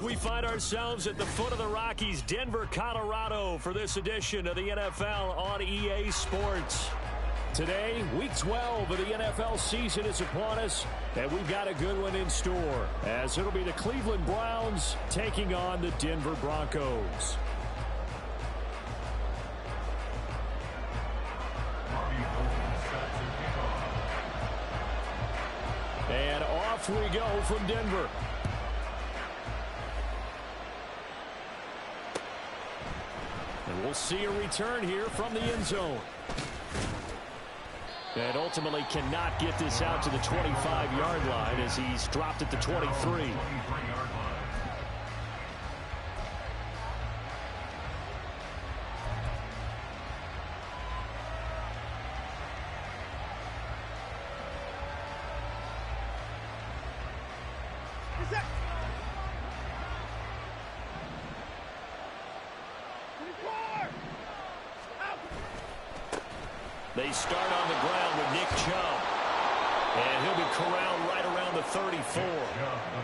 We find ourselves at the foot of the Rockies, Denver, Colorado, for this edition of the NFL on EA Sports. Today, Week 12 of the NFL season is upon us, and we've got a good one in store, as it'll be the Cleveland Browns taking on the Denver Broncos. And off we go from Denver. And we'll see a return here from the end zone. And ultimately cannot get this out to the 25-yard line as he's dropped at the 23. They start on the ground with Nick Chubb. And he'll be corralled right around the 34.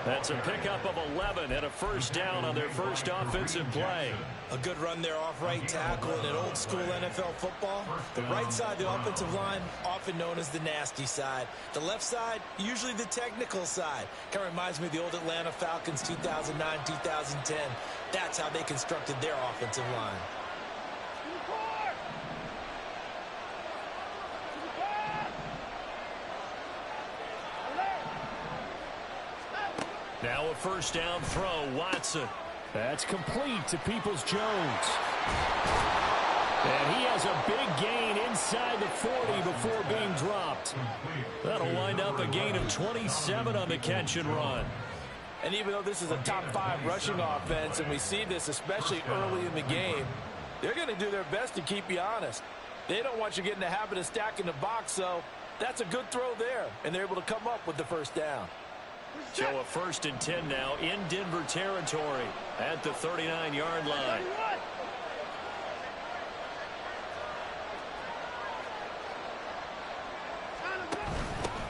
That's a pickup of 11 and a first down on their first offensive play. A good run there off right tackle in an old school NFL football. The right side of the offensive line, often known as the nasty side. The left side, usually the technical side. Kind of reminds me of the old Atlanta Falcons 2009-2010. That's how they constructed their offensive line. Now a first down throw, Watson. That's complete to Peoples-Jones. And he has a big gain inside the 40 before being dropped. That'll wind up a gain of 27 on the catch and run. And even though this is a top-5 rushing offense, and we see this especially early in the game, they're going to do their best to keep you honest. They don't want you to get in the habit of stacking the box, so that's a good throw there, and they're able to come up with the first down. So a 1st and 10 now in Denver territory at the 39-yard line.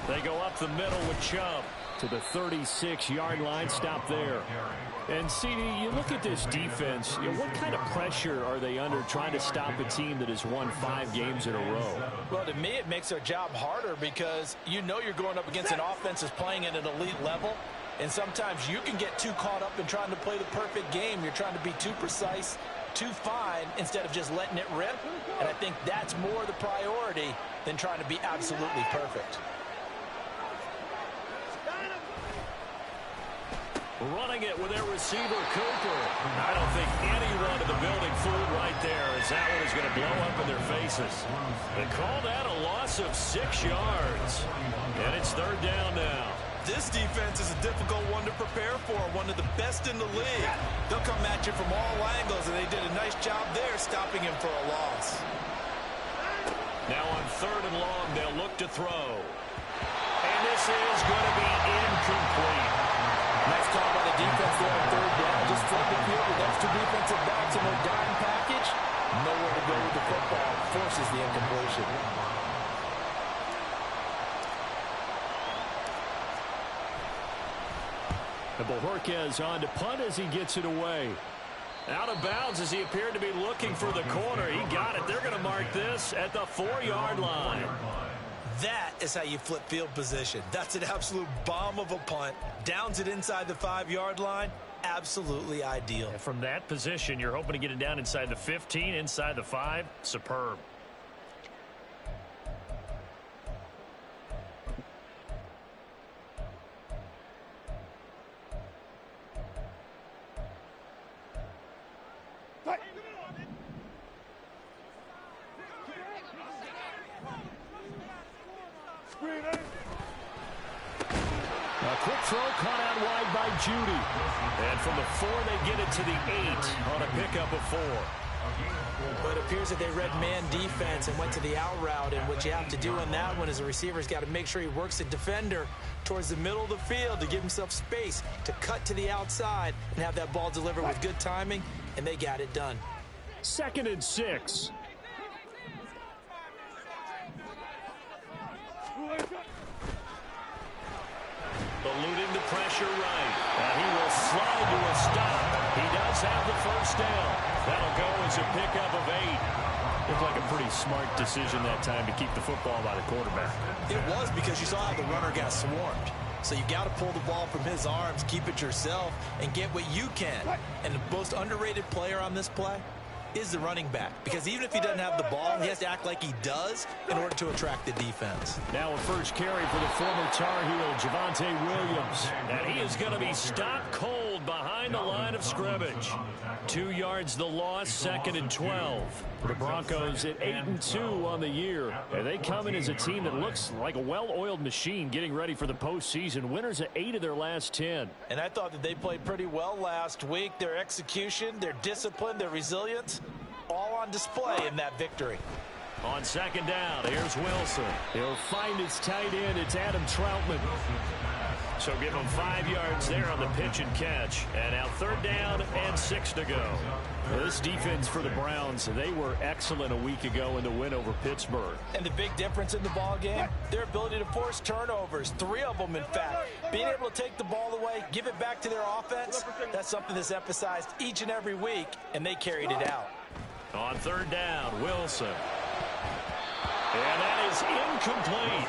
They go up the middle with Chubb to the 36-yard line. Stop there. And, CD, you look at this defense, what kind of pressure are they under trying to stop a team that has won 5 games in a row? Well, to me, it makes their job harder because you know you're going up against an offense that's playing at an elite level, and sometimes you can get too caught up in trying to play the perfect game. You're trying to be too precise, too fine, instead of just letting it rip. And I think that's more the priority than trying to be absolutely perfect. Running it with their receiver, Cooper. I don't think anyone in the building fooled right there, as that one is going to blow up in their faces. They call that a loss of 6 yards. And it's 3rd down now. This defense is a difficult one to prepare for, one of the best in the league. They'll come at you from all angles, and they did a nice job there stopping him for a loss. Now on 3rd and long, they'll look to throw. And this is going to be incomplete. Nice call by the defense there on 3rd down. Just flood the field with extra defensive backs in their dime package. Nowhere to go with the football. Forces the incompletion. And Bojorquez on to punt as he gets it away. Out of bounds as he appeared to be looking for the corner. He got it. They're going to mark this at the 4-yard line. That is how you flip field position. That's an absolute bomb of a punt. Downs it inside the 5-yard line. Absolutely ideal. And from that position, you're hoping to get it down inside the 15, inside the 5. Superb. A quick throw caught out wide by Judy. And from the 4, they get it to the 8 on a pickup of 4. But it appears that they read man defense and went to the out route. And what you have to do on that one is a receiver's got to make sure he works the defender towards the middle of the field to give himself space to cut to the outside and have that ball delivered with good timing. And they got it done. 2nd and 6. Eluding the pressure right. And he will slide to a stop. He does have the first down. That'll go as a pickup of 8. Looked like a pretty smart decision that time to keep the football by the quarterback. It was, because you saw how the runner got swarmed. So you got to pull the ball from his arms, keep it yourself, and get what you can. And the most underrated player on this play is the running back, because even if he doesn't have the ball, he has to act like he does in order to attract the defense. Now a first carry for the former Tar Heel, Javonte Williams. And he is going to be stopped cold behind the line of scrimmage. 2 yards the loss, 2nd and 12. The Broncos at 8-2 on the year. And they come in as a team that looks like a well-oiled machine getting ready for the postseason. Winners at 8 of their last 10. And I thought that they played pretty well last week. Their execution, their discipline, their resilience, all on display in that victory. On 2nd down, here's Wilson. He'll find his tight end. It's Adam Troutman. So give him 5 yards there on the pitch and catch. And now 3rd down and 6 to go. This defense for the Browns, they were excellent a week ago in the win over Pittsburgh. And the big difference in the ball game, their ability to force turnovers, 3 of them in fact. Being able to take the ball away, give it back to their offense, that's something that's emphasized each and every week, and they carried it out. On 3rd down, Wilson. And that is incomplete.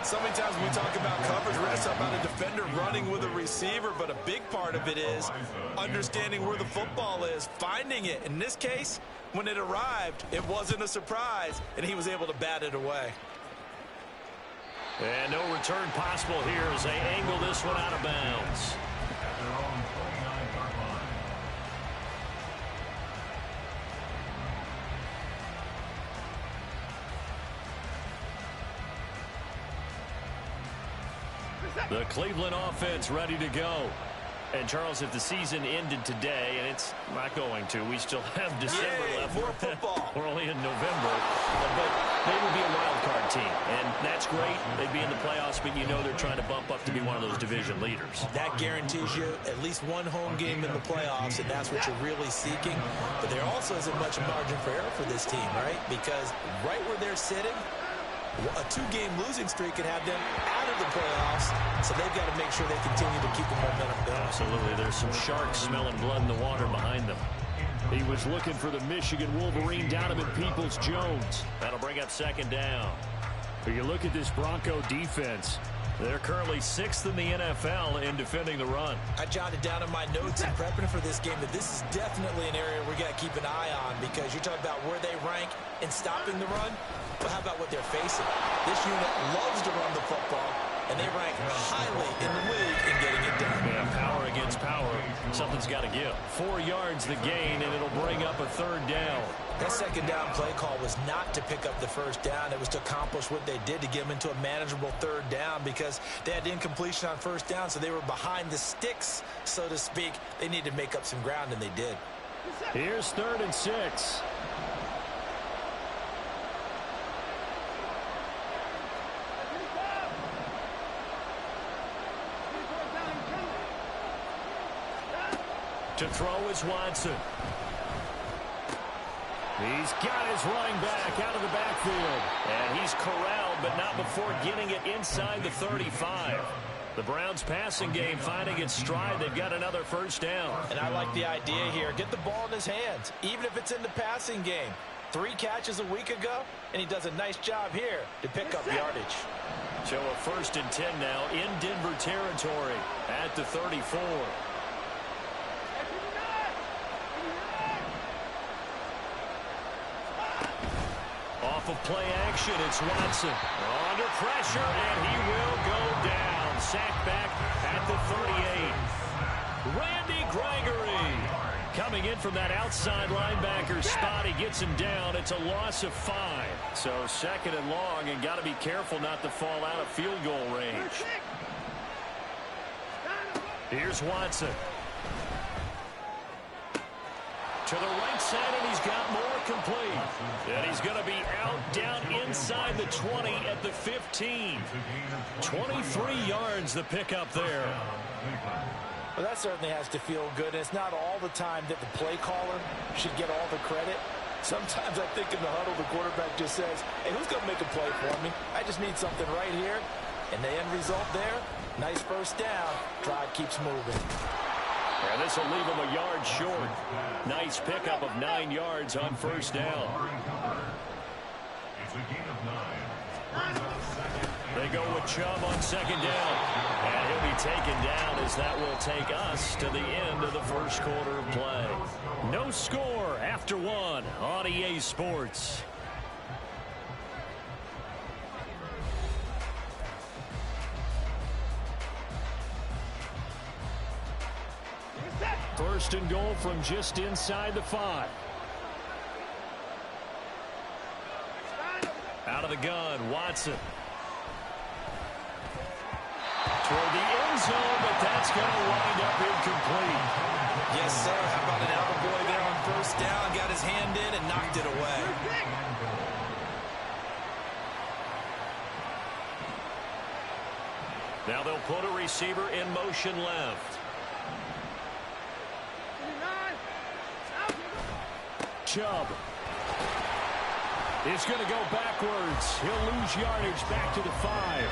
So many times when we talk about coverage, we're going to talk about a defender running with a receiver, but a big part of it is understanding where the football is, finding it. In this case, when it arrived, it wasn't a surprise, and he was able to bat it away. And no return possible here as they angle this one out of bounds. The Cleveland offense ready to go. And, Charles, if the season ended today, and it's not going to, we still have December left. More football. We're only in November. But they would be a wild card team. And that's great. They'd be in the playoffs, but you know they're trying to bump up to be one of those division leaders. That guarantees you at least one home game in the playoffs, and that's what you're really seeking. But there also isn't much margin for error for this team, right? Because right where they're sitting, a 2-game losing streak could have them out of the playoffs, so they've got to make sure they continue to keep the momentum going. Absolutely. There's some sharks smelling blood in the water behind them. He was looking for the Michigan Wolverine, Donovan Peoples-Jones. That'll bring up 2nd down. But you look at this Bronco defense. They're currently 6th in the NFL in defending the run. I jotted down in my notes in prepping for this game that this is definitely an area we got to keep an eye on, because you're talking about where they rank in stopping the run. But how about what they're facing? This unit loves to run the football, and they rank highly in the league in getting it done. Yeah, power against power. Something's got to give. 4 yards the gain, and it'll bring up a 3rd down. That 2nd down play call was not to pick up the 1st down. It was to accomplish what they did, to get them into a manageable 3rd down, because they had incompletion on 1st down, so they were behind the sticks, so to speak. They needed to make up some ground, and they did. Here's 3rd and 6. To throw is Watson. He's got his running back out of the backfield. And he's corralled, but not before getting it inside the 35. The Browns passing game finding its stride. They've got another 1st down. And I like the idea here. Get the ball in his hands, even if it's in the passing game. 3 catches a week ago, and he does a nice job here to pick up yardage. So a 1st and 10 now in Denver territory at the 34. Off of play action, it's Watson. Under pressure, and he will go down. Sacked back at the 38. Randy Gregory coming in from that outside linebacker spot. He gets him down. It's a loss of 5. So 2nd and long, and got to be careful not to fall out of field goal range. Here's Watson. To the right side, and he's got more complete. And he's going to be out down inside the 20 at the 15. 23 yards the pickup there. Well, that certainly has to feel good. It's not all the time that the play caller should get all the credit. Sometimes I think in the huddle, the quarterback just says, hey, who's going to make a play for me? I just need something right here. And the end result there, nice 1st down. Drive keeps moving. this will leave him a yard short. Nice pickup of 9 yards on first down. They go with Chubb on second down. And he'll be taken down as that will take us to the end of the first quarter of play. No score after 1 on EA Sports. First and goal from just inside the 5. Out of the gun, Watson. Toward the end zone, but that's going to wind up incomplete. Yes, sir. How about an attaboy there on first down? Got his hand in and knocked it away. Now they'll put a receiver in motion left. Chubb is going to go backwards. He'll lose yardage back to the 5.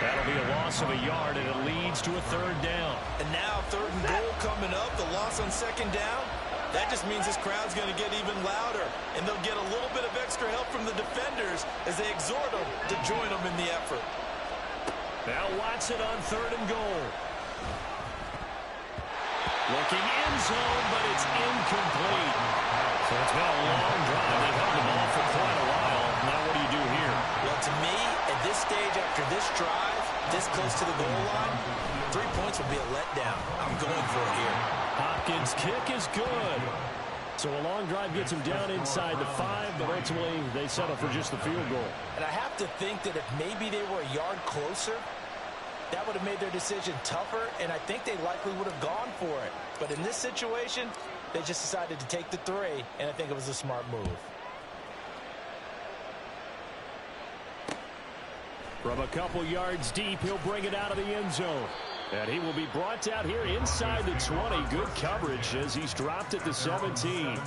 That'll be a loss of a yard, and it leads to a third down. And now third and goal coming up. The loss on second down. That just means this crowd's going to get even louder, and they'll get a little bit of extra help from the defenders as they exhort them to join them in the effort. Now Watson on third and goal. Looking end zone, but it's incomplete. So it's been a long drive. They've held the ball for quite a while. Now what do you do here? Well, to me, at this stage after this drive, this close to the goal line, 3 points would be a letdown. I'm going for it here. Hopkins' kick is good. So a long drive gets him down inside the 5, but ultimately they settle for just the field goal. And I have to think that if maybe they were a yard closer, that would have made their decision tougher, and I think they likely would have gone for it. But in this situation, they just decided to take the 3, and I think it was a smart move. From a couple yards deep, he'll bring it out of the end zone. And he will be brought out here inside the 20. Good coverage as he's dropped at the 17.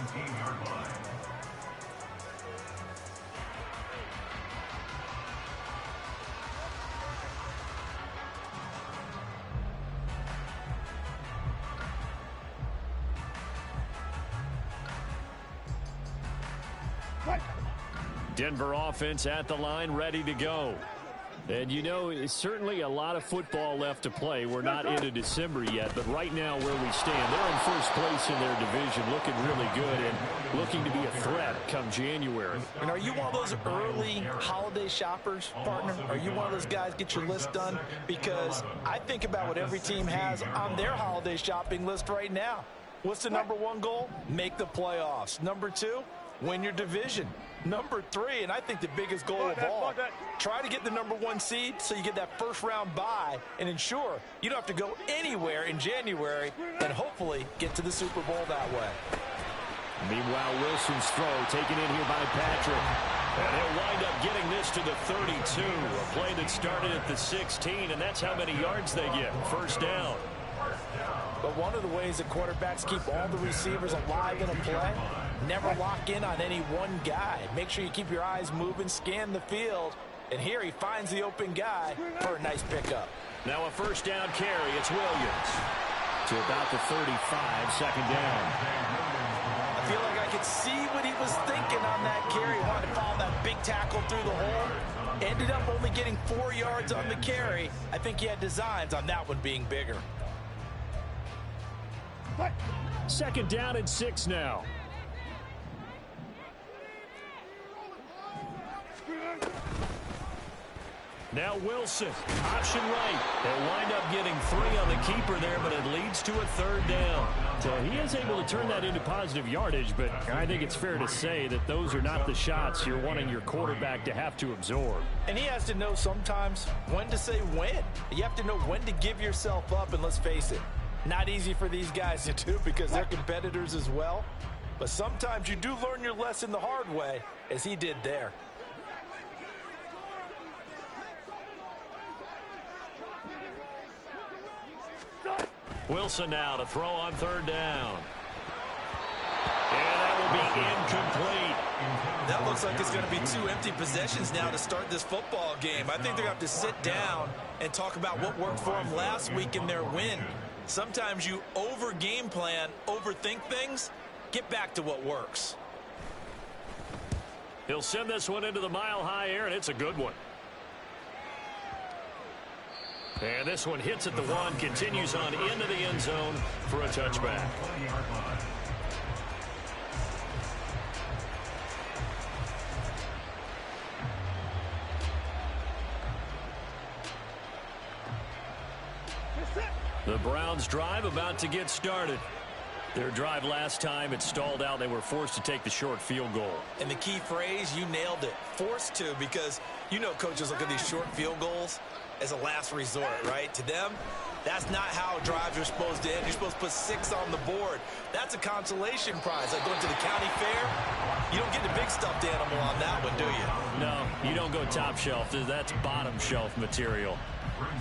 Denver offense at the line, ready to go. And, you know, it's certainly a lot of football left to play. We're not into December yet, but right now where we stand, they're in first place in their division, looking really good and looking to be a threat come January. And are you one of those early holiday shoppers, partner? Are you one of those guys get your list done? Because I think about what every team has on their holiday shopping list right now. What's the number 1 goal? Make the playoffs. Number 2, win your division. Number 3, and I think the biggest goal of all, try to get the number 1 seed so you get that first round bye and ensure you don't have to go anywhere in January and hopefully get to the Super Bowl that way. Meanwhile, Wilson's throw taken in here by Patrick. And he'll wind up getting this to the 32. A play that started at the 16, and that's how many yards they get. First down. But one of the ways that quarterbacks keep all the receivers alive in a play, never lock in on any one guy. Make sure you keep your eyes moving, scan the field. And here he finds the open guy for a nice pickup. Now a first down carry. It's Williams. To about the 35, second down. I feel like I could see what he was thinking on that carry. He wanted to follow that big tackle through the hole. Ended up only getting 4 yards on the carry. I think he had designs on that one being bigger. Second down and 6 now. Now Wilson, option right. They'll wind up getting 3 on the keeper there, but it leads to a third down. So he is able to turn that into positive yardage, but I think it's fair to say that those are not the shots you're wanting your quarterback to have to absorb. And he has to know sometimes when to say when. You have to know when to give yourself up, and let's face it, not easy for these guys to do because they're competitors as well. But sometimes you do learn your lesson the hard way, as he did there. Wilson now to throw on third down. And that will be incomplete. That looks like it's going to be 2 empty possessions now to start this football game. I think they're going to have to sit down and talk about what worked for them last week in their win. Sometimes you over-game plan, overthink things. Get back to what works. He'll send this one into the mile-high air, and it's a good one. And this one hits at the one, continues on into the end zone for a touchback. The Browns drive about to get started. Their drive last time, it stalled out. They were forced to take the short field goal. And the key phrase, you nailed it. Forced to, because you know coaches look at these short field goals as a last resort, right? To them, that's not how drives are supposed to end. You're supposed to put 6 on the board. That's a consolation prize. Like going to the county fair, you don't get the big stuffed animal on that one, do you? No, you don't go top shelf. That's bottom shelf material.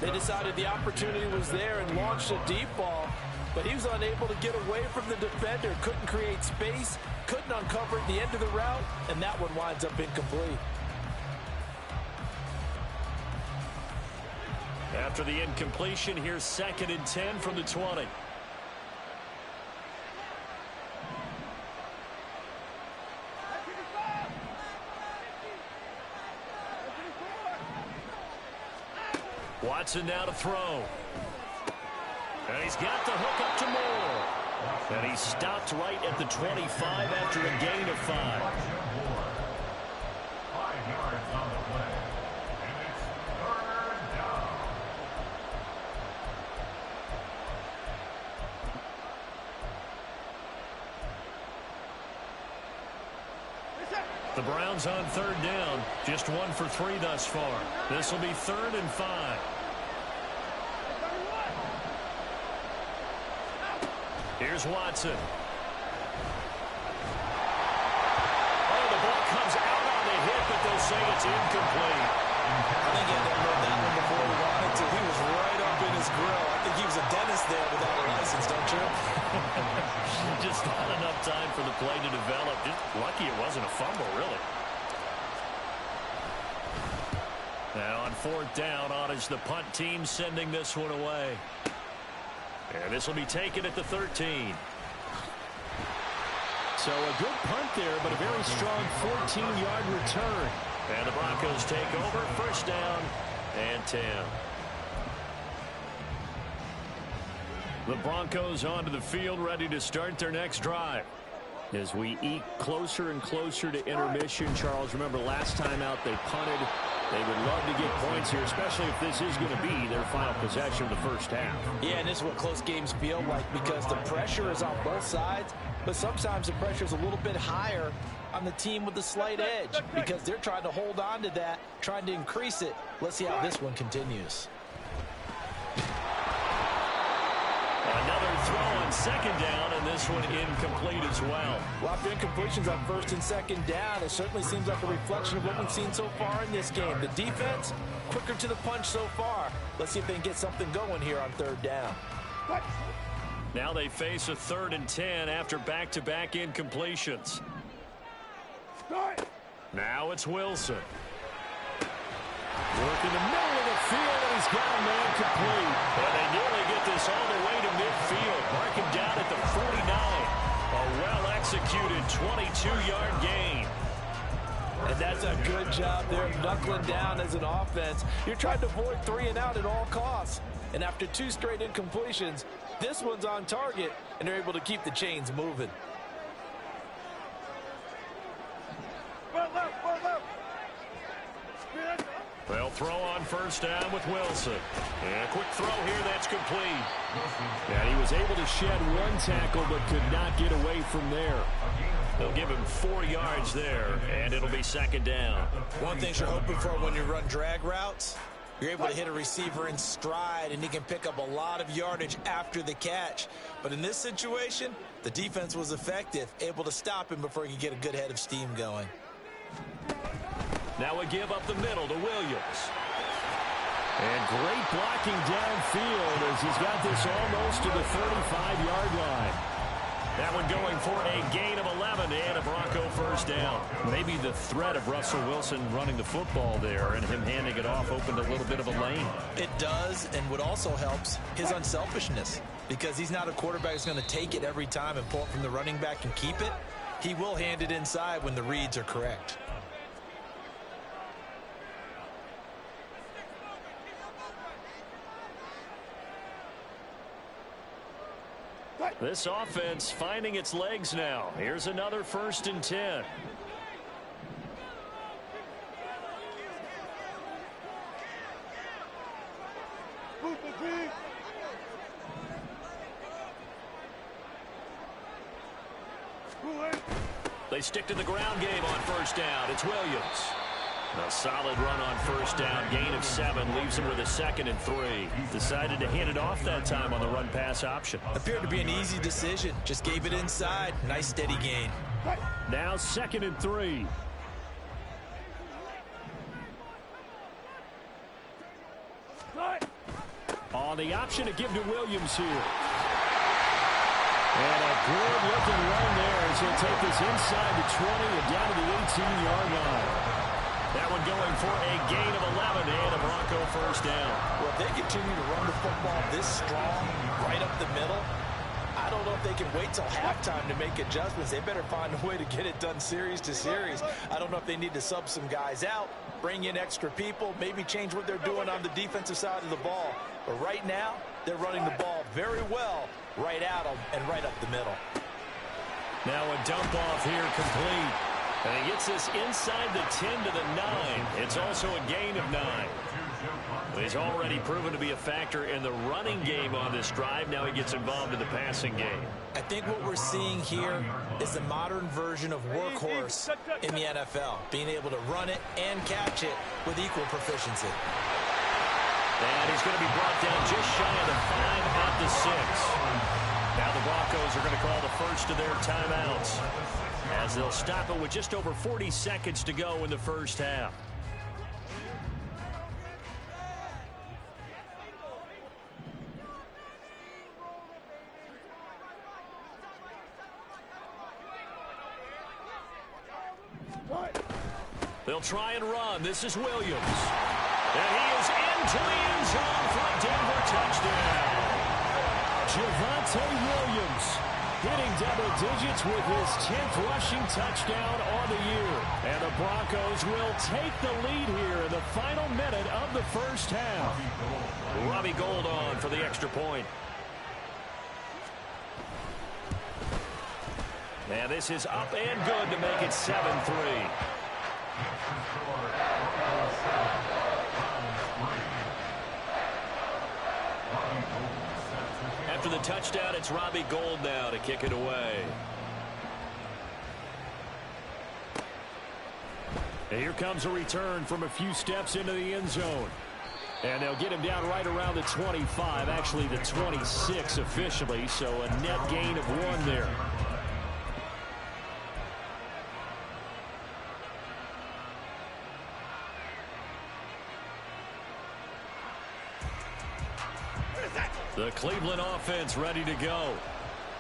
They decided the opportunity was there and launched a deep ball, but he was unable to get away from the defender, couldn't create space, couldn't uncover at the end of the route, and that one winds up incomplete. After the incompletion, here's 2nd and 10 from the 20. Watson now to throw. And he's got the hook up to Moore. And he stopped right at the 25 after a gain of 5. 5 yards on the play. And it's 3rd down. The Browns on 3rd down. Just 1 for 3 thus far. This will be 3rd and 5. Here's Watson. Oh, the ball comes out on the hit, but they'll say it's incomplete. I think he had to load that one before he wanted to. He was right up in his grill. I think he was a dentist there without a license, don't you? Just not enough time for the play to develop. Just lucky it wasn't a fumble, really. Now on 4th down, on is the punt team sending this one away. And this will be taken at the 13. So a good punt there, but a very strong 14-yard return. And the Broncos take over, 1st down and 10. The Broncos onto the field, ready to start their next drive. As we eke closer and closer to intermission, Charles, remember last time out they punted. They would love to get points here, especially if this is going to be their final possession of the first half. Yeah, and this is what close games feel like, because the pressure is on both sides, but sometimes the pressure is a little bit higher on the team with the slight edge, because they're trying to hold on to that, trying to increase it. Let's see how this one continues. Another throw on 2nd down, and this one incomplete as well. Well, after incompletions on 1st and 2nd down, it certainly seems like a reflection of what we've seen so far in this game. The defense, quicker to the punch so far. Let's see if they can get something going here on 3rd down. Now they face a 3rd and 10 after back-to-back incompletions. Now it's Wilson. Work in the middle of the field, and he's got a man complete. And they nearly get this all the way to midfield. Mark him down at the 49. A well-executed 22-yard gain. And that's a good job there, knuckling down as an offense. You're trying to avoid 3 and out at all costs. And after 2 straight incompletions, this one's on target, and they're able to keep the chains moving. They'll throw on 1st down with Wilson. And a quick throw here, that's complete. And he was able to shed 1 tackle, but could not get away from there. They'll give him 4 yards there, and it'll be 2nd down. One thing you're hoping for when you run drag routes, you're able to hit a receiver in stride, and he can pick up a lot of yardage after the catch. But in this situation, the defense was effective, able to stop him before he could get a good head of steam going. Now a give up the middle to Williams. And great blocking downfield as he's got this almost to the 35-yard line. That one going for a gain of 11 and a Bronco first down. Maybe the threat of Russell Wilson running the football there and him handing it off opened a little bit of a lane. It does, and what also helps, his unselfishness. Because he's not a quarterback who's going to take it every time and pull it from the running back and keep it. He will hand it inside when the reads are correct. This offense finding its legs now. Here's another 1st and 10. They stick to the ground game on 1st down. It's Williams. A solid run on 1st down. Gain of 7 leaves him with a 2nd and 3. Decided to hand it off that time on the run-pass option. Appeared to be an easy decision. Just gave it inside. Nice steady gain. Now 2nd and 3. On the option to give to Williams here. And a good-looking run there as he'll take this inside the 20 and down to the 18-yard line. That one going for a gain of 11 and a Bronco first down. Well, if they continue to run the football this strong, right up the middle, I don't know if they can wait till halftime to make adjustments. They better find a way to get it done series to series. I don't know if they need to sub some guys out, bring in extra people, maybe change what they're doing on the defensive side of the ball. But right now, they're running the ball very well right at them and right up the middle. Now a dump off here complete. And he gets this inside the 10 to the 9. It's also a gain of 9. He's already proven to be a factor in the running game on this drive. Now he gets involved in the passing game. I think what we're seeing here is the modern version of workhorse in the NFL, being able to run it and catch it with equal proficiency. And he's going to be brought down just shy of the 5 at the 6. Now the Broncos are going to call the first of their timeouts, as they'll stop it with just over 40 seconds to go in the first half. They'll try and run. This is Williams. And he is into the end zone for a Denver touchdown. Javonte Williams hitting double digits with his 10th rushing touchdown on the year. And the Broncos will take the lead here in the final minute of the first half. Robbie Gould on for the extra point. And this is up and good to make it 7-3. After the touchdown, it's Robbie Gould now to kick it away. And here comes a return from a few steps into the end zone. And they'll get him down right around the 25, actually the 26 officially, so a net gain of 1 there. The Cleveland offense ready to go.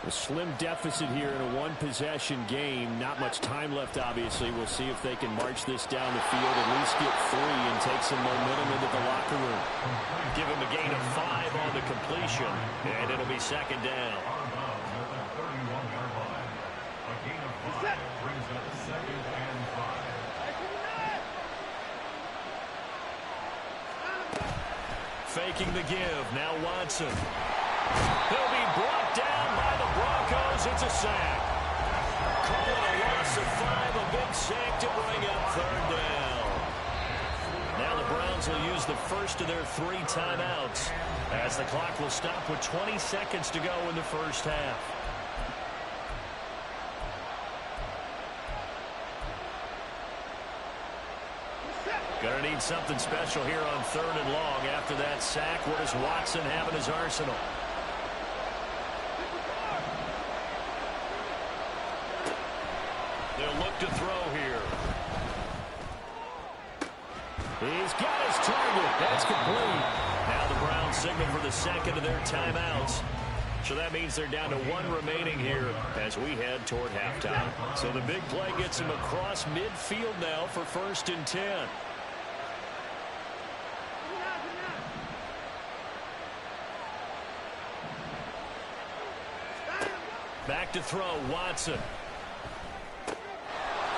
A slim deficit here in a one-possession game. Not much time left, obviously. We'll see if they can march this down the field, at least get 3 and take some momentum into the locker room. Give him a gain of 5 on the completion, and it'll be 2nd down. Faking the give. Now Watson. He'll be brought down by the Broncos. It's a sack. Calling a loss of 5. A big sack to bring up 3rd down. Now the Browns will use the first of their 3 timeouts, as the clock will stop with 20 seconds to go in the first half. Going to need something special here on 3rd and long. After that sack, what does Watson have in his arsenal? They'll look to throw here. He's got his target. That's complete. Now the Browns signal for the 2nd of their timeouts. So that means they're down to 1 remaining here as we head toward halftime. So the big play gets him across midfield now for 1st and 10. Back to throw, Watson.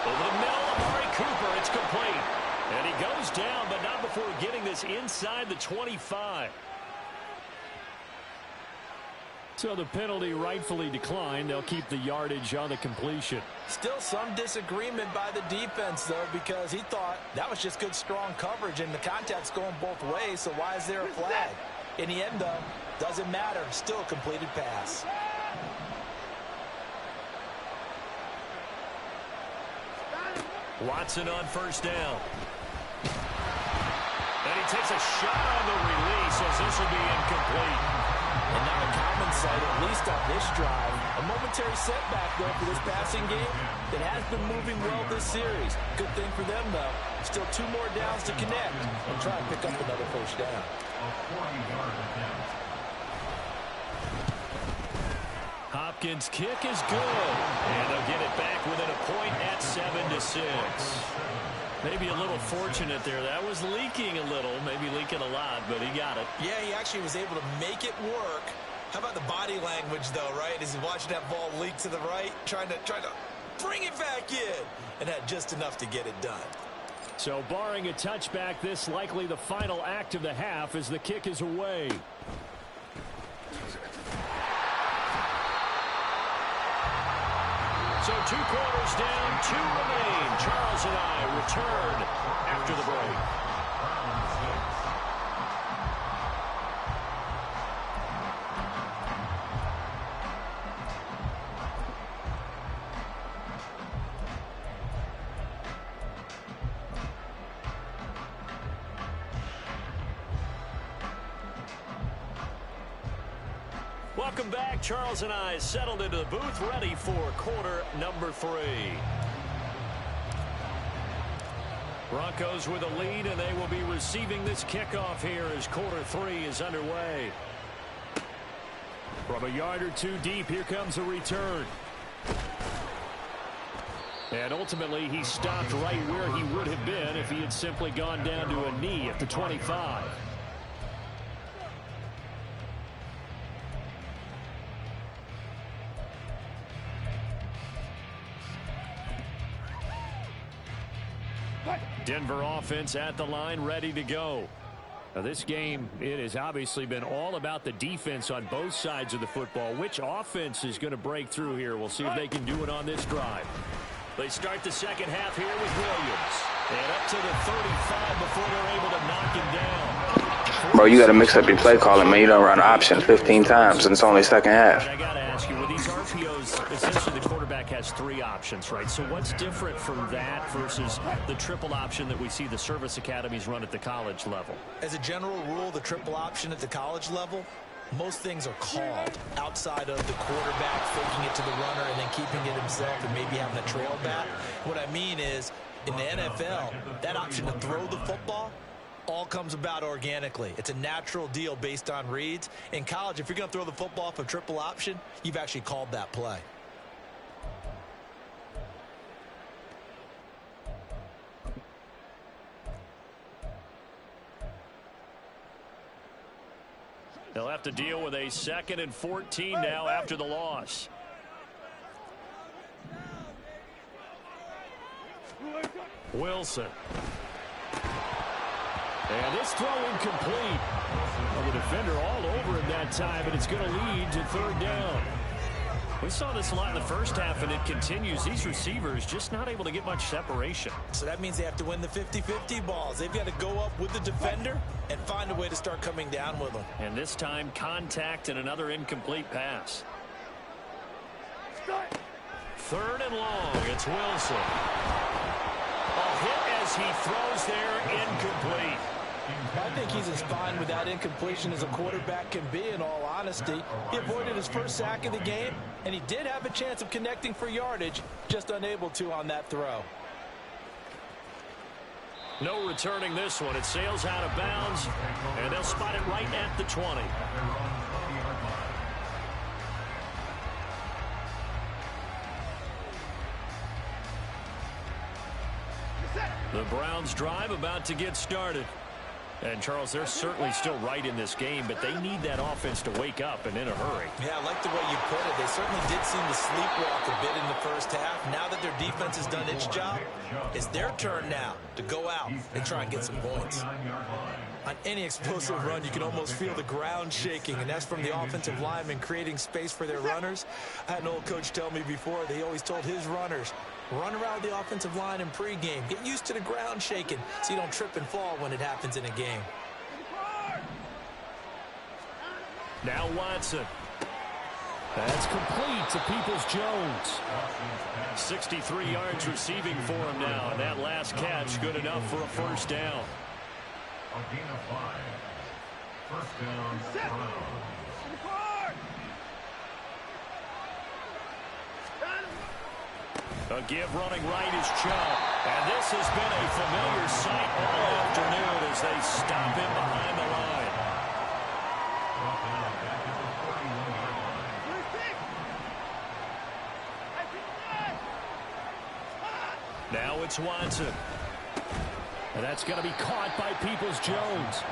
Over the middle, Amari Cooper, it's complete. And he goes down, but not before getting this inside the 25. So the penalty rightfully declined. They'll keep the yardage on the completion. Still some disagreement by the defense, though, because he thought that was just good, strong coverage, and the contact's going both ways, so why is there a flag? In the end, though, doesn't matter. Still a completed pass. Watson on 1st down. And he takes a shot on the release as this will be incomplete. And not a common sight, at least on this drive. A momentary setback, though, for this passing game that has been moving well this series. Good thing for them, though. Still 2 more downs to connect and try and pick up another 1st down. Hopkins' kick is good. And they'll get it back within a point at 7-6. Maybe a little fortunate there. That was leaking a little, maybe leaking a lot, but he got it. Yeah, he actually was able to make it work. How about the body language, though, right? As he's watching that ball leak to the right, trying to bring it back in, and had just enough to get it done. So barring a touchback, this likely the final act of the half as the kick is away. So 2 quarters down, 2 remain. Charles and I return after the break. Welcome back. Charles and I settled into the booth, ready for quarter number 3. Broncos with a lead, and they will be receiving this kickoff here as quarter 3 is underway. From a yard or 2 deep, here comes a return. And ultimately, he stopped right where he would have been if he had simply gone down to a knee at the 25. Denver offense at the line, ready to go. Now this game, it has obviously been all about the defense on both sides of the football. Which offense is going to break through here? We'll see if they can do it on this drive. They start the second half here with Williams. And up to the 35 before they're able to knock him down. Bro, you got to mix up your play calling, man. You don't run option 15 times, and it's only second half. I got to ask you, with these RPOs, essentially the quarterback has 3 options, right? So what's different from that versus the triple option that we see the service academies run at the college level? As a general rule, the triple option at the college level, most things are called outside of the quarterback faking it to the runner and then keeping it himself and maybe having a trail back. What I mean is, in the NFL, that option to throw the football all comes about organically. It's a natural deal based on reads. In college, if you're going to throw the football off a triple option, you've actually called that play. They'll have to deal with a 2nd and 14 now after the loss. Wilson. And this throw incomplete. Well, the defender all over him that time, and it's going to lead to 3rd down. We saw this a lot in the first half, and it continues. These receivers just not able to get much separation. So that means they have to win the 50-50 balls. They've got to go up with the defender and find a way to start coming down with them. And this time, contact and another incomplete pass. 3rd and long. It's Wilson. A hit as he throws there, incomplete. I think he's as fine with that incompletion as a quarterback can be, in all honesty. He avoided his first sack of the game, and he did have a chance of connecting for yardage, just unable to on that throw. No returning this one. It sails out of bounds, and they'll spot it right at the 20. The Browns drive about to get started. And, Charles, they're certainly still right in this game, but they need that offense to wake up and in a hurry. Yeah, I like the way you put it. They certainly did seem to sleepwalk a bit in the first half. Now that their defense has done its job, it's their turn now to go out and try and get some points. On any explosive run, you can almost feel the ground shaking, and that's from the offensive linemen creating space for their runners. I had an old coach tell me before, they always told his runners, run around the offensive line in pregame. Get used to the ground shaking so you don't trip and fall when it happens in a game. Now Watson. That's complete to Peoples-Jones. 63 yards receiving for him now. And that last catch good enough for a first down. A gain of 5. First down, Browns. A give running right is Chubb. And this has been a familiar sight all afternoon as they stop him behind the line. Now it's Watson. And that's going to be caught by Peoples-Jones.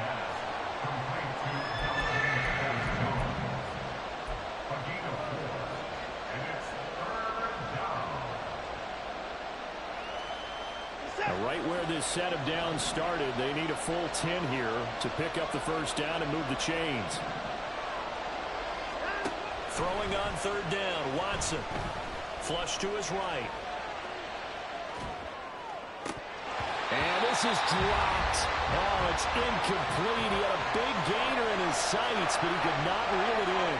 Right where this set of downs started, they need a full 10 here to pick up the first down and move the chains. Throwing on third down, Watson. Flush to his right. And this is dropped. Oh, it's incomplete. He had a big gainer in his sights, but he could not reel it in.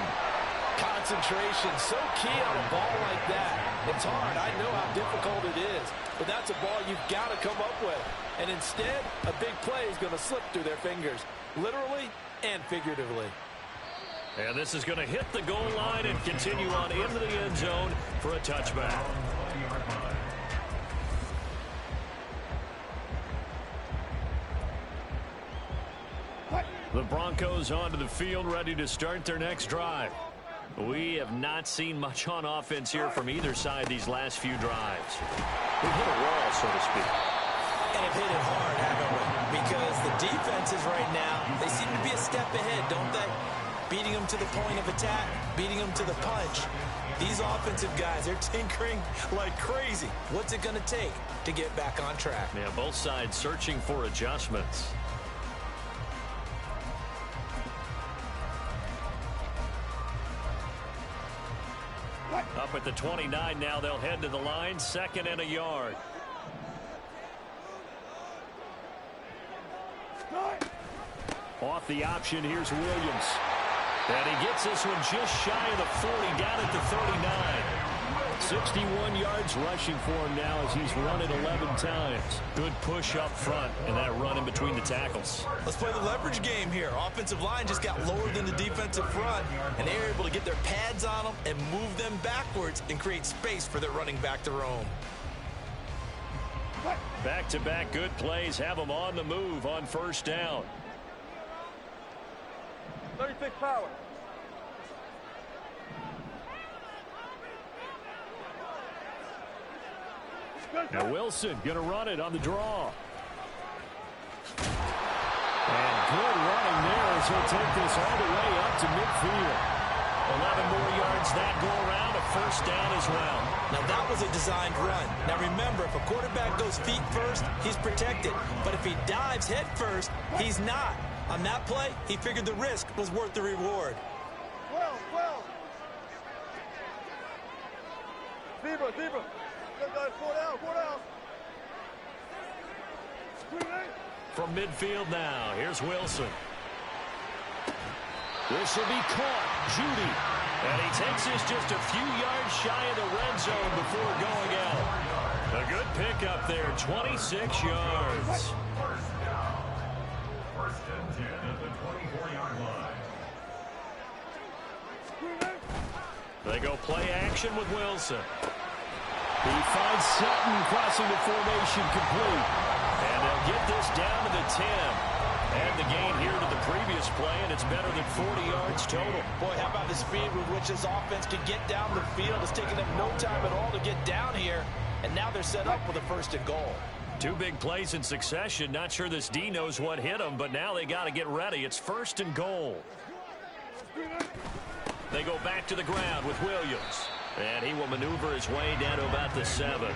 Concentration, so key on a ball like that. It's hard. I know how difficult it is, but that's a ball you've got to come up with. And instead, a big play is going to slip through their fingers, literally and figuratively. And this is going to hit the goal line and continue on into the end zone for a touchback. The Broncos onto the field, ready to start their next drive. We have not seen much on offense here from either side these last few drives. We've hit a wall, so to speak. And have hit it hard, haven't we? Because the defenses right now, they seem to be a step ahead, don't they? Beating them to the point of attack, beating them to the punch. These offensive guys, they're tinkering like crazy. What's it going to take to get back on track? Yeah, both sides searching for adjustments. Up at the 29 now, they'll head to the line, 2nd and a yard. Off the option, here's Williams. And he gets this one just shy of the 40, down at the 39. 61 yards rushing for him now as he's run it 11 times. Good push up front and that run in between the tackles. Let's play the leverage game here. Offensive line just got lower than the defensive front, and they were able to get their pads on them and move them backwards and create space for their running back to roam. Back-to-back good plays have them on the move on first down. 36 power. Now Wilson going to run it on the draw. And good running there as he'll take this all the way up to midfield. 11 more yards that go around, a first down as well. Now that was a designed run. Now remember, if a quarterback goes feet first, he's protected. But if he dives head first, he's not. On that play, he figured the risk was worth the reward. 12. Zebra. Four down. From midfield now, here's Wilson. This will be caught. Judy. And he takes this just a few yards shy of the red zone before going out. A good pickup there, 26 yards. First and 10 at the 24-yard line. They go play action with Wilson. He finds Sutton crossing the formation complete. And they'll get this down to the 10. And the gain here to the previous play, and it's better than 40 yards total. Boy, how about the speed with which this offense can get down the field? It's taken them no time at all to get down here. And now they're set up with a 1st and goal. Two big plays in succession. Not sure this D knows what hit him, but now they got to get ready. It's 1st and goal. They go back to the ground with Williams. And he will maneuver his way down to about the 7.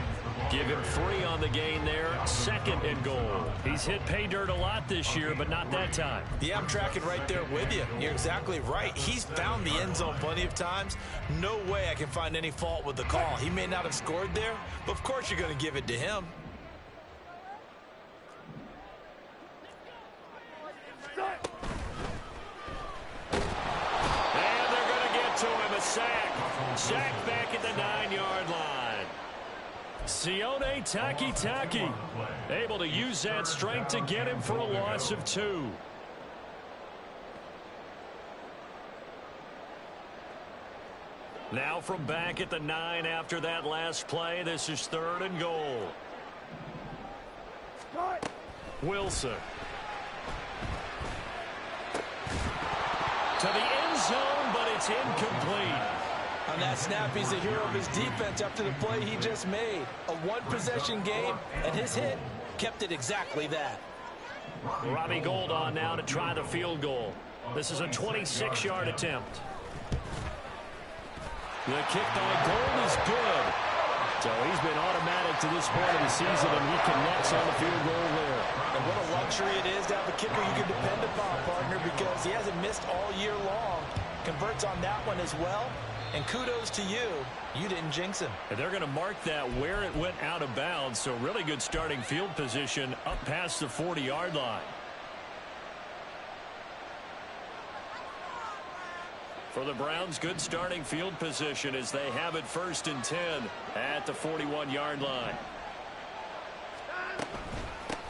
Give him 3 on the gain there. 2nd and goal. He's hit pay dirt a lot this year, but not that time. Yeah, I'm tracking right there with you. You're exactly right. He's found the end zone plenty of times. No way I can find any fault with the call. He may not have scored there, but of course you're going to give it to him. Sack back at the 9-yard line. Sione Takitaki able to use that strength to get him for a loss of 2. Now from back at the 9 after that last play, this is 3rd and goal. Wilson. To the end zone, but it's incomplete. On that snap, he's a hero of his defense after the play he just made. A one-possession game, and his hit kept it exactly that. Robbie Gould on now to try the field goal. This is a 26-yard attempt. The kick by Gould is good. So he's been automatic to this point of the season, and he connects on the field goal there. And what a luxury it is to have a kicker you can depend upon, partner, because he hasn't missed all year long. Converts on that one as well. And kudos to you. You didn't jinx him. And they're going to mark that where it went out of bounds. So really good starting field position up past the 40-yard line. For the Browns, good starting field position as they have it 1st and 10 at the 41-yard line.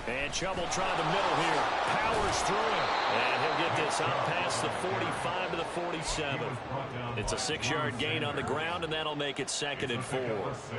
And Chubb will try the middle here. Powers through him. And he'll get this out past the 45 to the 47. It's a 6-yard gain on the ground, and that'll make it 2nd and 4.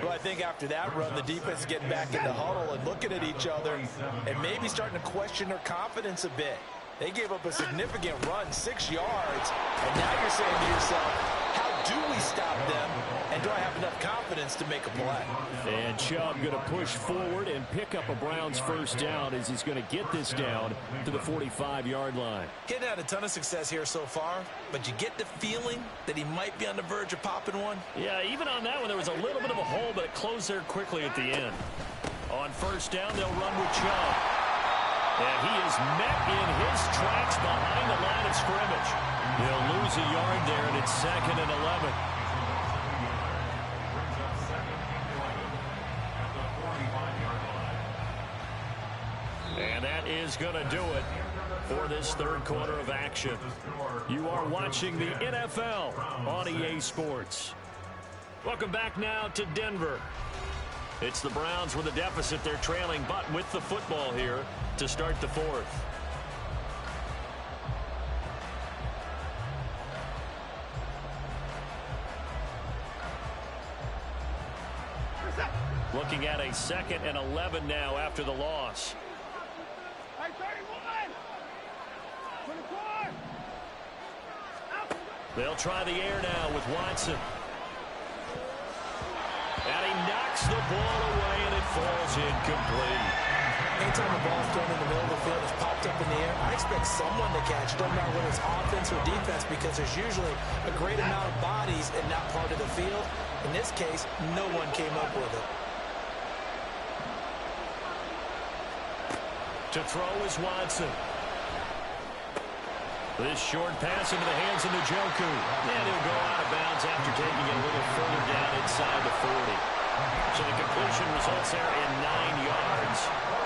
Well, I think after that run, the defense is getting back in the huddle and looking at each other and maybe starting to question their confidence a bit. They gave up a significant run, 6 yards, and now you're saying to yourself, how do we stop them, and do I have enough confidence to make a play? And Chubb going to push forward and pick up a Browns 1st down as he's going to get this down to the 45-yard line. Getting had a ton of success here so far, but you get the feeling that he might be on the verge of popping one? Yeah, even on that one, there was a little bit of a hole, but it closed there quickly at the end. On 1st down, they'll run with Chubb. And he is met in his tracks behind the line of scrimmage. He'll lose a yard there, and it's 2nd and 11. And that is going to do it for this 3rd quarter of action. You are watching the NFL on EA Sports. Welcome back now to Denver. It's the Browns with a deficit. They're trailing, but with the football here to start the 4th. Looking at a 2nd and 11 now after the loss. They'll try the air now with Watson. And he knocks the ball away, and it falls incomplete. Anytime the ball's thrown in the middle of the field, it's popped up in the air, I expect someone to catch it, no matter whether it's offense or defense, because there's usually a great amount of bodies in that part of the field. In this case, no one came up with it. To throw is Watson. This short pass into the hands of Njoku. And he'll go out of bounds after taking it a little further down inside the 40. So the completion results there in 9 yards.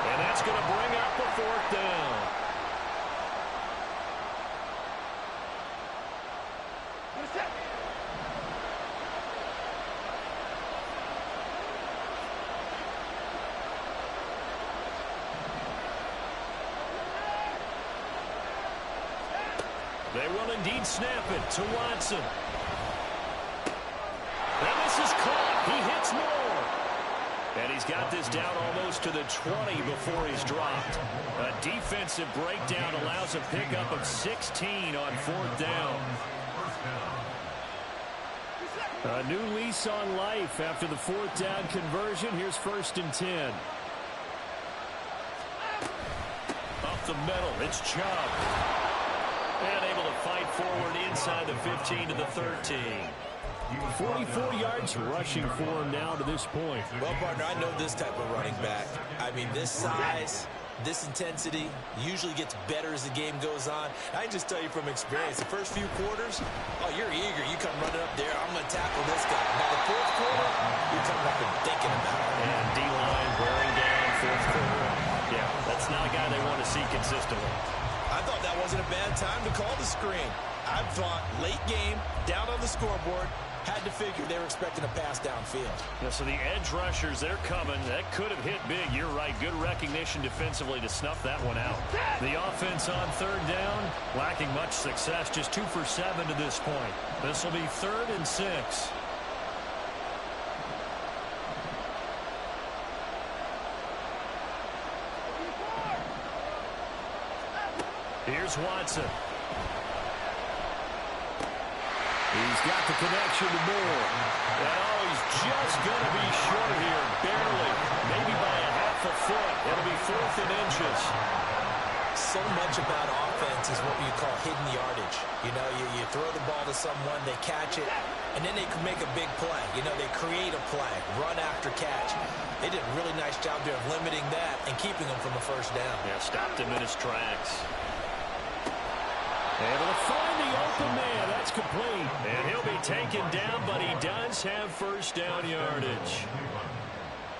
And that's going to bring up a 4th down. They will indeed snap it to Watson. And this is caught. He hits more. And he's got this down almost to the 20 before he's dropped. A defensive breakdown allows a pickup of 16 on 4th down. A new lease on life after the 4th down conversion. Here's 1st and 10. the middle. It's Chubb. And able to fight forward inside the 15 to the 13. 44 yards rushing for him now to this point. Well, partner, I know this type of running back. I mean, this size, this intensity usually gets better as the game goes on. I can just tell you from experience, the first few quarters, oh, you're eager. You come running up there, I'm going to tackle this guy. Now, the fourth quarter, you're coming up and thinking about it. And D-line wearing down fourth quarter. Yeah, that's not a guy they want to see consistently. I thought that wasn't a bad time to call the screen. I thought late game, down on the scoreboard, had to figure they were expecting a pass downfield. Yeah, so the edge rushers, they're coming. That could have hit big. You're right. Good recognition defensively to snuff that one out. The offense on third down, lacking much success. Just 2 for 7 to this point. This will be 3rd and 6. Here's Watson. He's got the connection to Moore. And oh, he's just going to be short here, barely. Maybe by a half a foot. It'll be 4th and inches. So much about offense is what you call hidden yardage. You know, you throw the ball to someone, they catch it, and then they can make a big play. You know, they create a play, run after catch. They did a really nice job there of limiting that and keeping him from a first down. Yeah, stopped him in his tracks. Able to find the open man. That's complete. And he'll be taken down, but he does have first down yardage.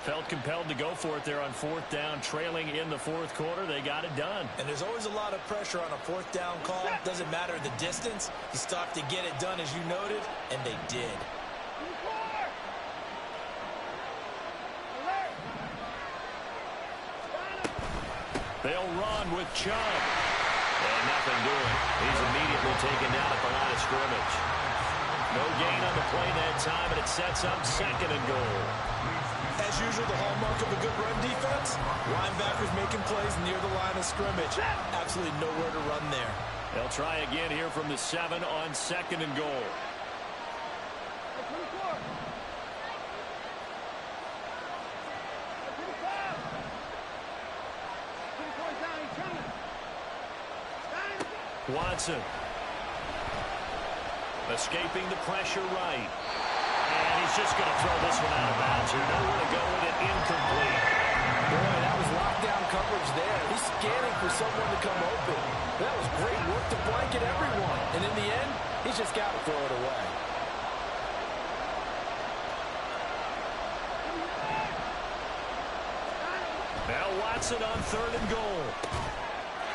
Felt compelled to go for it there on 4th down, trailing in the 4th quarter. They got it done. And there's always a lot of pressure on a 4th down call. Doesn't matter the distance. You stop to get it done, as you noted, and they did. They'll run with Chubb. And nothing doing. He's immediately taken down at the line of scrimmage. No gain on the play that time, and it sets up 2nd and goal. As usual, the hallmark of a good run defense, linebackers making plays near the line of scrimmage. Absolutely nowhere to run there. They'll try again here from the 7 on 2nd and goal. Watson. Escaping the pressure right. And he's just going to throw this one out of bounds here. Nowhere to go with it. Incomplete. Boy, that was lockdown coverage there. He's scanning for someone to come open. That was great work to blanket everyone. And in the end, he's just got to throw it away. Now Watson on 3rd and goal.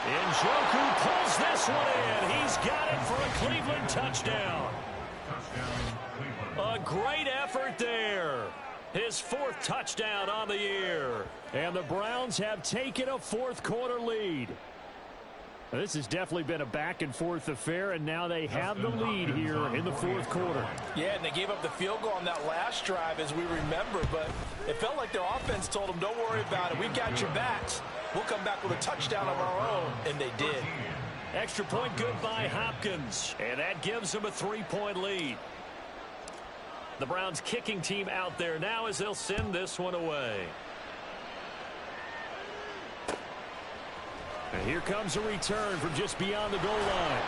Njoku pulls this one in. He's got it for a Cleveland touchdown. A great effort there. His 4th touchdown on the year. And the Browns have taken a 4th quarter lead. This has definitely been a back-and-forth affair, and now they have the lead here in the 4th quarter. Yeah, and they gave up the field goal on that last drive, as we remember, but it felt like their offense told them, don't worry about it. We've got your backs. We'll come back with a touchdown of our own, and they did. Extra point good by Hopkins, and that gives them a 3-point lead. The Browns kicking team out there now as they'll send this one away. And here comes a return from just beyond the goal line.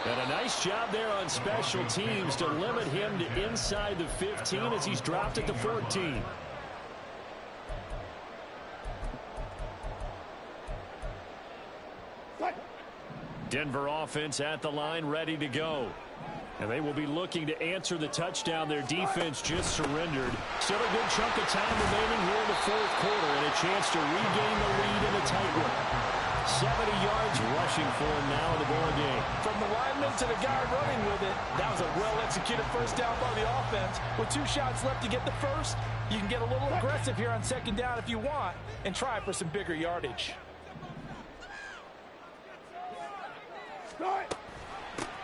And a nice job there on special teams to limit him to inside the 15 as he's dropped at the 14. Denver offense at the line, ready to go. And they will be looking to answer the touchdown their defense just surrendered. Still a good chunk of time remaining here in the 4th quarter and a chance to regain the lead in a tight one. 70 yards rushing for him now in the ball game. From the lineman to the guy running with it, that was a well-executed first down by the offense. With 2 shots left to get the first, you can get a little aggressive here on 2nd down if you want and try for some bigger yardage.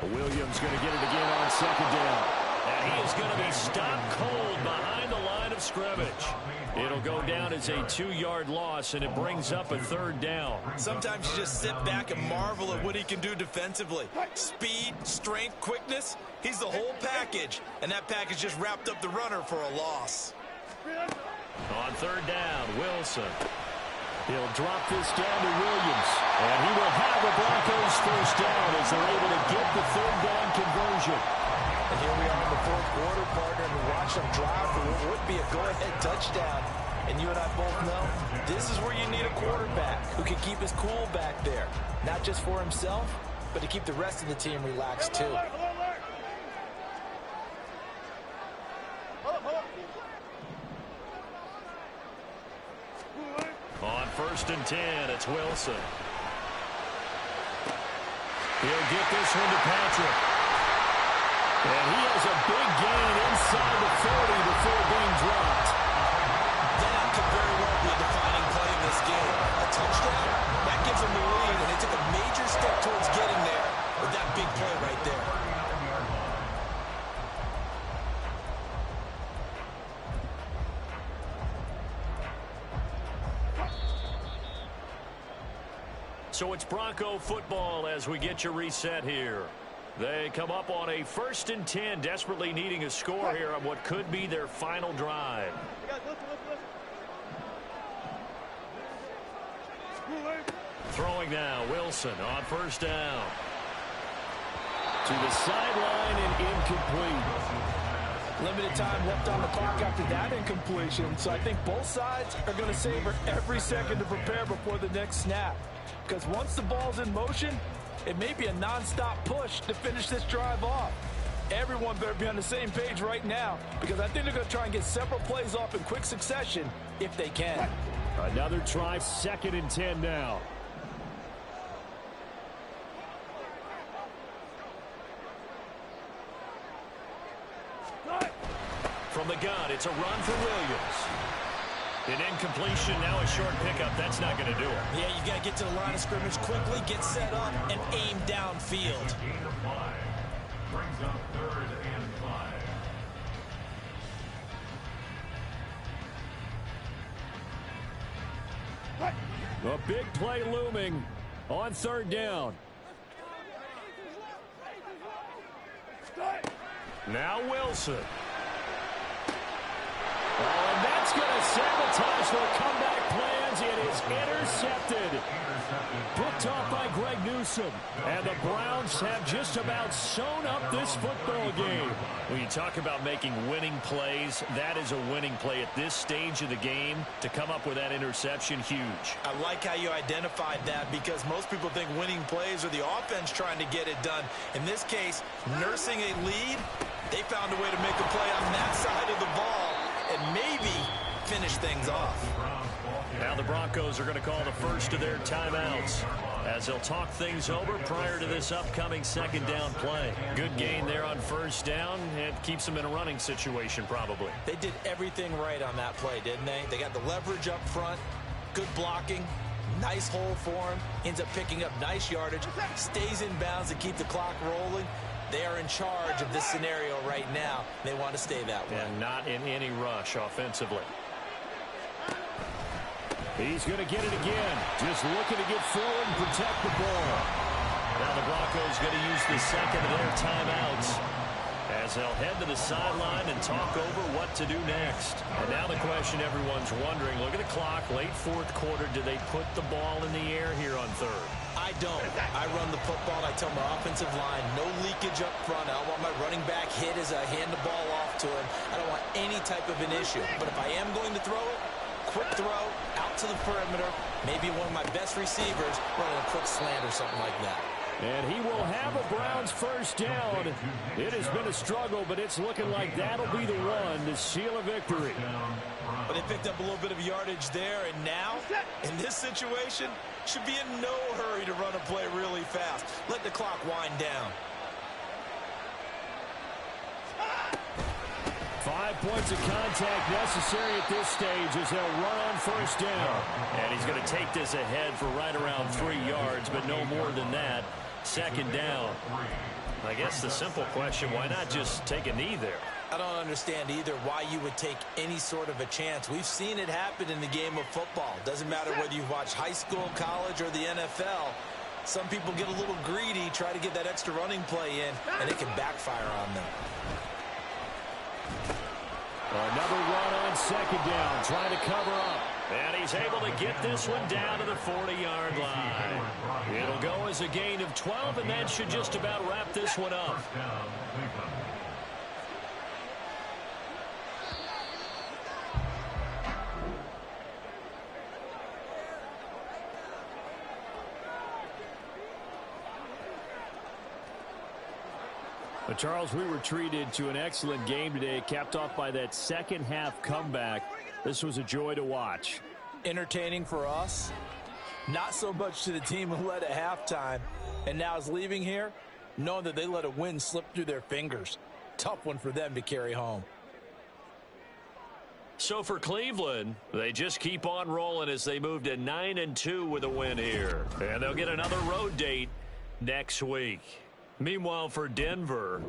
Williams going to get it again on 2nd down. And he is going to be stopped cold behind the line of scrimmage. It'll go down as a 2-yard loss, and it brings up a 3rd down. Sometimes you just sit back and marvel at what he can do defensively. Speed, strength, quickness, he's the whole package. And that package just wrapped up the runner for a loss. On 3rd down, Wilson. He'll drop this down to Williams. And he will have the Broncos first down as they're able to get the third down conversion. And here we are in the fourth quarter, partner, and we watch them drive for what would be a go-ahead touchdown. And you and I both know this is where you need a quarterback who can keep his cool back there. Not just for himself, but to keep the rest of the team relaxed too. On 1st and 10, it's Wilson. He'll get this one to Patrick. And he has a big gain inside the 40 before being dropped. That could very well be a defining play in this game. A touchdown, that gives them the lead, and they took a major step towards getting there with that big play right there. So it's Bronco football as we get you reset here. They come up on a 1st and 10, desperately needing a score here on what could be their final drive. Throwing now, Wilson on 1st down. To the sideline and incomplete. Limited time left on the clock after that incompletion, so I think both sides are going to savor every second to prepare before the next snap. Because once the ball's in motion, it may be a non-stop push to finish this drive off. Everyone better be on the same page right now, because I think they're going to try and get several plays off in quick succession if they can. Another try, 2nd and 10 now. From the gun, it's a run for Williams. An incompletion, now a short pickup. That's not going to do it. Yeah, you got to get to the line of scrimmage quickly, get set up, and aim downfield. Gain of 5. Brings up 3rd and 5. A big play looming on 3rd down. Now Wilson. Oh, and that's going to sabotage their comeback plans. It is intercepted. Picked off by Greg Newsome. And the Browns have just about sewn up this football game. When you talk about making winning plays, that is a winning play at this stage of the game. To come up with that interception, huge. I like how you identified that, because most people think winning plays are the offense trying to get it done. In this case, nursing a lead, they found a way to make a play on that side of the ball and maybe finish things off. Now the Broncos are going to call the first of their timeouts as they'll talk things over prior to this upcoming 2nd down play. Good gain there on 1st down. It keeps them in a running situation probably. They did everything right on that play, didn't they? They got the leverage up front, good blocking, nice hole for him, ends up picking up nice yardage, stays in bounds to keep the clock rolling. They are in charge of this scenario right now. They want to stay that way. And not in any rush offensively. He's going to get it again. Just looking to get forward and protect the ball. Now the Broncos going to use the 2nd of their timeouts as they'll head to the sideline and talk over what to do next. And now the question everyone's wondering, look at the clock, late 4th quarter, do they put the ball in the air here on 3rd? I don't. I run the football, and I tell my offensive line, no leakage up front. I don't want my running back hit as I hand the ball off to him. I don't want any type of an issue. But if I am going to throw it, quick throw, out to the perimeter, maybe one of my best receivers running a quick slant or something like that. And he will have a Browns 1st down. It has been a struggle, but it's looking like that'll be the one to seal a victory. But they picked up a little bit of yardage there, and now, in this situation, should be in no hurry to run a play really fast. Let the clock wind down. 5 points of contact necessary at this stage as they'll run on 1st down. And he's going to take this ahead for right around 3 yards, but no more than that. 2nd down. I guess the simple question, why not just take a knee there? I don't understand either why you would take any sort of a chance. We've seen it happen in the game of football. Doesn't matter whether you watch high school, college, or the NFL. Some people get a little greedy, try to get that extra running play in, and it can backfire on them. Another run on 2nd down, trying to cover up. And he's able to get this one down to the 40-yard line. It'll go as a gain of 12, and that should just about wrap this one up. But Charles, we were treated to an excellent game today, capped off by that second half comeback. This was a joy to watch. Entertaining for us, not so much to the team who led at halftime and now is leaving here, knowing that they let a win slip through their fingers. Tough one for them to carry home. So for Cleveland, they just keep on rolling as they move to 9-2 with a win here. And they'll get another road date next week. Meanwhile, for Denver,